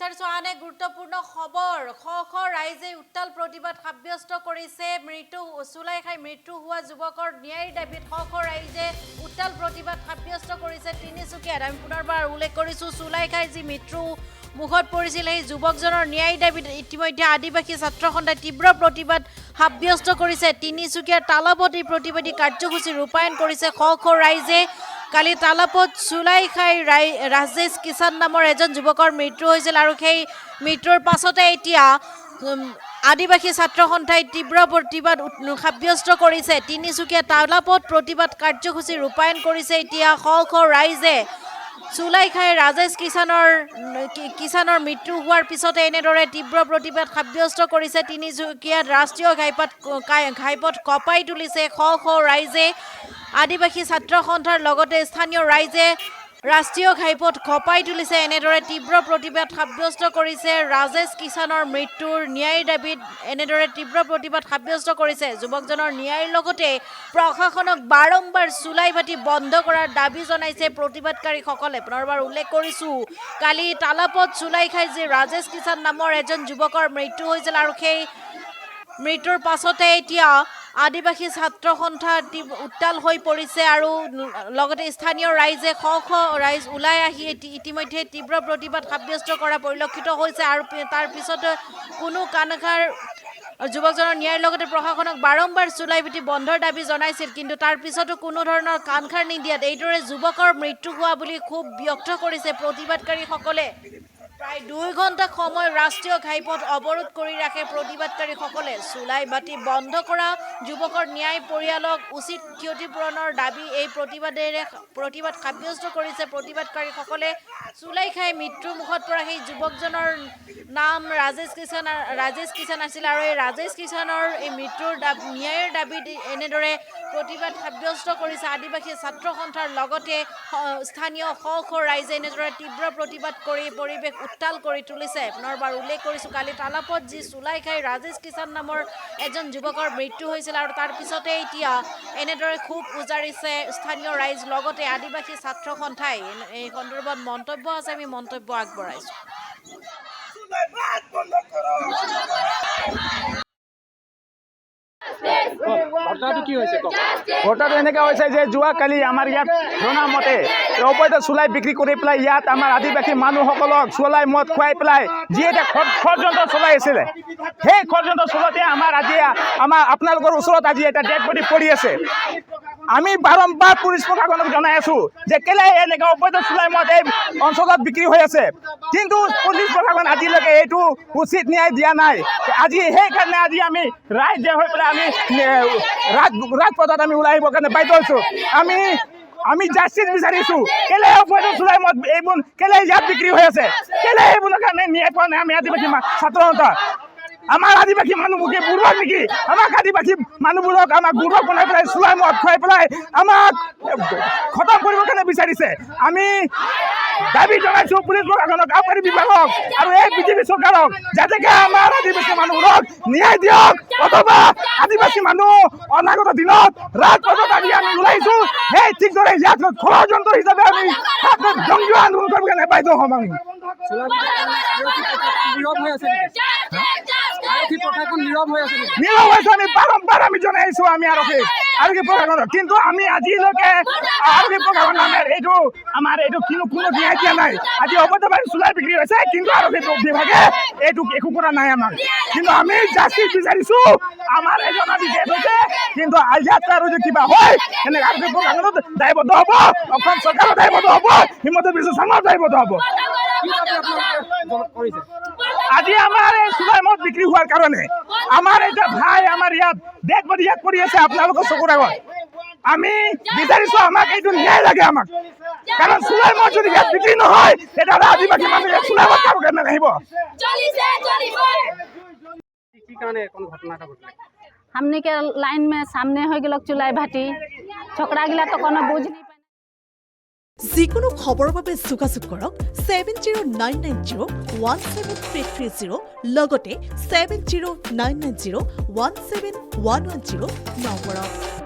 বিচাৰিছো আন এক গুৰুত্বপূৰ্ণ খবৰ খ ৰাইজে উত্তাল প্ৰতিবাদ সাব্যস্ত কৰিছে চুলাইখাই মৃত্যু হোৱা যুৱকৰ ন্যায়ৰ দাবীত খ ৰাইজে উত্তাল প্ৰতিবাদ সাব্যস্ত কৰিছে তিনিচুকীয়াত আমি পুনৰবাৰ উল্লেখ কৰিছো চুলাইখাই যি মৃত্যু মুখত পৰিছিল এই যুৱকজনৰ ন্যায়ৰ দাবীত ইতিমধ্যে আদিবাসী ছাত্ৰ সন্থাই তীব্ৰ প্ৰতিবাদ সাব্যস্ত কৰিছে তিনিচুকীয়াৰ তালাপতি প্ৰতিবাদী কাৰ্যসূচী ৰূপায়ণ কৰিছে খ ৰাইজে কালি তালাপত চুলাইখাই ৰাজেশ কিষাণ নামৰ এজন যুৱকৰ মৃত্যু হৈছিল আৰু সেই মৃত্যুৰ পাছতে এতিয়া আদিবাসী ছাত্ৰ সন্থাই তীব্ৰ প্ৰতিবাদ সাব্যস্ত কৰিছে তিনিচুকীয়া তালাপত প্ৰতিবাদ কাৰ্যসূচী ৰূপায়ণ কৰিছে এতিয়া খ ৰাইজে চুলাইখাই ৰাজেশ কিষাণৰ মৃত্যু হোৱাৰ পিছতে এনেদৰে তীব্ৰ প্ৰতিবাদ সাব্যস্ত কৰিছে তিনিচুকীয়াত ৰাষ্ট্ৰীয় ঘাইপথ কঁপাই তুলিছে খ ৰাইজে আদিবাসী ছাত্ৰ সন্থাৰ লগতে স্থানীয় ৰাইজে ৰাষ্ট্ৰীয় ঘাইপথ কঁপাই তুলিছে এনেদৰে তীব্ৰ প্ৰতিবাদ সাব্যস্ত কৰিছে ৰাজেশ কিষাণৰ মৃত্যুৰ ন্যায়ৰ দাবীত এনেদৰে তীব্ৰ প্ৰতিবাদ সাব্যস্ত কৰিছে যুৱকজনৰ ন্যায়ৰ লগতে প্ৰশাসনক বাৰম্বাৰ চুলাই ভাটি বন্ধ কৰাৰ দাবী জনাইছে প্ৰতিবাদকাৰীসকলে পুনৰবাৰ উল্লেখ কৰিছোঁ কালি তালাপত চুলাইখাই যি ৰাজেশ কিষাণ নামৰ এজন যুৱকৰ মৃত্যু হৈছিল আৰু সেই মৃত্যুৰ পাছতে এতিয়া আদিবাসী ছাত্ৰ সন্থা উত্তাল হৈ পৰিছে আৰু লগতে স্থানীয় ৰাইজে খ ৰাইজ ওলাই আহি ইতিমধ্যে তীব্ৰ প্ৰতিবাদ সাব্যস্ত কৰা পৰিলক্ষিত হৈছে আৰু তাৰ পিছত কোনো কাণসাৰ যুৱকজনৰ ন্যায়ৰ লগতে প্ৰশাসনক বাৰম্বাৰ চুলাই ভাটি বন্ধৰ দাবী জনাইছিল কিন্তু তাৰ পিছতো কোনো ধৰণৰ কাণসাৰ নিদিয়াত এইদৰে যুৱকৰ মৃত্যু হোৱা বুলি ক্ষোভ ব্যক্ত কৰিছে প্ৰতিবাদকাৰীসকলে প্ৰায় 2 ঘণ্টা সময় ৰাষ্ট্ৰীয় ঘাইপথ অৱৰোধ কৰি ৰাখে প্ৰতিবাদকাৰীসকলে চুলাই ভাটি বন্ধ কৰা যুৱকৰ ন্যায় পৰিয়ালক উচিত ক্ষতিপূৰণৰ দাবী এই প্ৰতিবাদ সাব্যস্ত কৰিছে প্ৰতিবাদকাৰীসকলে চুলাইখাই মৃত্যুৰ মুখত পৰা সেই যুৱকজনৰ নাম ৰাজেশ কিষাণ আছিল আৰু এই ৰাজেশ কিষাণৰ এই মৃত্যুৰ ন্যায়ৰ দাবীত এনেদৰে প্ৰতিবাদ সাব্যস্ত কৰিছে আদিবাসী ছাত্ৰ সন্থাৰ লগতে স্থানীয় খ ৰাইজে এনেদৰে তীব্ৰ প্ৰতিবাদ কৰি পৰিৱেশ উত্তাল কৰি তুলিছে পুনৰবাৰ উল্লেখ কৰিছোঁ কালি তালাপত যি চুলাইখাই ৰাজেশ কিষাণ নামৰ এজন যুৱকৰ মৃত্যু হৈছিল আৰু তাৰ পিছতে এতিয়া এনেদৰে ক্ষোভ উজাৰিছে স্থানীয় ৰাইজ লগতে আদিবাসী ছাত্ৰ সন্থাই এই সন্দৰ্ভত মন্তব্য আছে আমি মন্তব্য আগবঢ়াইছোঁ ঘটনাটো এনেকৈ হৈছে যে যোৱাকালি আমাৰ ইয়াত জনা মতে অবৈধ চুলাই বিক্ৰী কৰি পেলাই ইয়াত আমাৰ আদিবাসী মানুহসকলক চুলাই মদ খুৱাই পেলাই যি এটা ষড়যন্ত্ৰ চলাই আছিলে সেই ষড়যন্ত্ৰ চলতে আমাৰ আপোনালোকৰ ওচৰত আজি এটা ডেড বডি পৰি আছে আমি বাৰম্বাৰ পুলিচ প্ৰশাসনক জনাই আছো যে কেলে এনেকৈ অবৈধ চুলাই মদ এই অঞ্চলত বিক্ৰী হৈ আছে কিন্তু পুলিচ প্ৰশাসন আজিলৈকে এইটো উচিত ন্যায় দিয়া নাই আজি সেইকাৰণে আজি আমি ৰাইজ হৈ পেলাই আমি ৰাজপথত আমি ওলাই আহিবৰ কাৰণে বাধ্য হৈছোঁ আমি জাষ্টিছ বিচাৰিছোঁ কেলে অবৈধ চুলাই মদ এইবোৰ কেলে ইয়াত বিক্ৰী হৈ আছে কেলে এইবোৰৰ কাৰণে ন্যায় পোৱা নাই আমি আদিবাসী ছাত্ৰ সন্থা আমাৰ আদিবাসী মানুহবোৰকে বুঢ়াক নেকি আমাক আদিবাসী মানুহবোৰক আমাক বুঢ়া বনাই পেলাই চুলাই মদ খুৱাই পেলাই আমাক খতম কৰিবৰ কাৰণে বিচাৰিছে আমি দাবী জনাইছোঁ পুলিচ প্ৰশাসনক আবকাৰী বিভাগক আৰু এই বিজেপি চৰকাৰক যাতে আমাৰ আদিবাসী মানুহবোৰক ন্যায় দিয়ক অথবা আদিবাসী মানুহ অনাগত দিনত ৰাজপথত আমি ওলাইছোঁ সেই ঠিকদৰে ইয়াত ষড়যন্ত্ৰ হিচাপে আমি জংগী আন্দোলন কৰিব কাৰণে বাধ্য হ'ম আমি নীৰৱ হৈছে আমি বাৰম্বাৰ আমি জনাই আহিছোঁ আমি আৰক্ষী প্ৰশাসনক কিন্তু আমি আজিলৈকে আৰক্ষী প্ৰশাসন আমাৰ এইটো কোনো ন্যায় দিয়া নাই আজি অবৈধভাৱে চুলাই বিক্ৰী হৈছে কিন্তু আৰক্ষী বিভাগে এইটো একো কৰা নাই আমাক কিন্তু আমি জাষ্টিছ বিচাৰিছোঁ আমাৰ এজন ডেথ হৈছে কিন্তু ইয়াত আৰু যে কিবা হয় এনেকৈ আৰক্ষী প্ৰশাসনত দায়বদ্ধ হ'ব অসম চৰকাৰৰ দায়বদ্ধ হ'ব হিমন্ত বিশ্ব শৰ্মাৰ দায়বদ্ধ হ'ব আজি আমাৰ এই চুলাই মদ বিক্ৰী হোৱাৰ কাৰণে আমাৰ এটা ভাই আমাৰ ইয়াত ডেড বডি ইয়াত পৰি আছে আপোনালোকৰ চকুৰ আগত আমি বিচাৰিছোঁ আমাক এইটো ন্যায় লাগে আমাক কাৰণ চুলাই মদ যদি ইয়াত বিক্ৰী নহয় তেতিয়াহ'লে আদিবাসী মানুহে চুলাই মদ খাব কাৰণে নাহিব हमने के लाइन में सामने हो गल चुलाई भाटी छोकरा गिला तो कोनो बुझ नहीं যিকোনো খবৰৰ বাবে যোগাযোগ কৰক 7099017330 লগতে 7099017110 নম্বৰত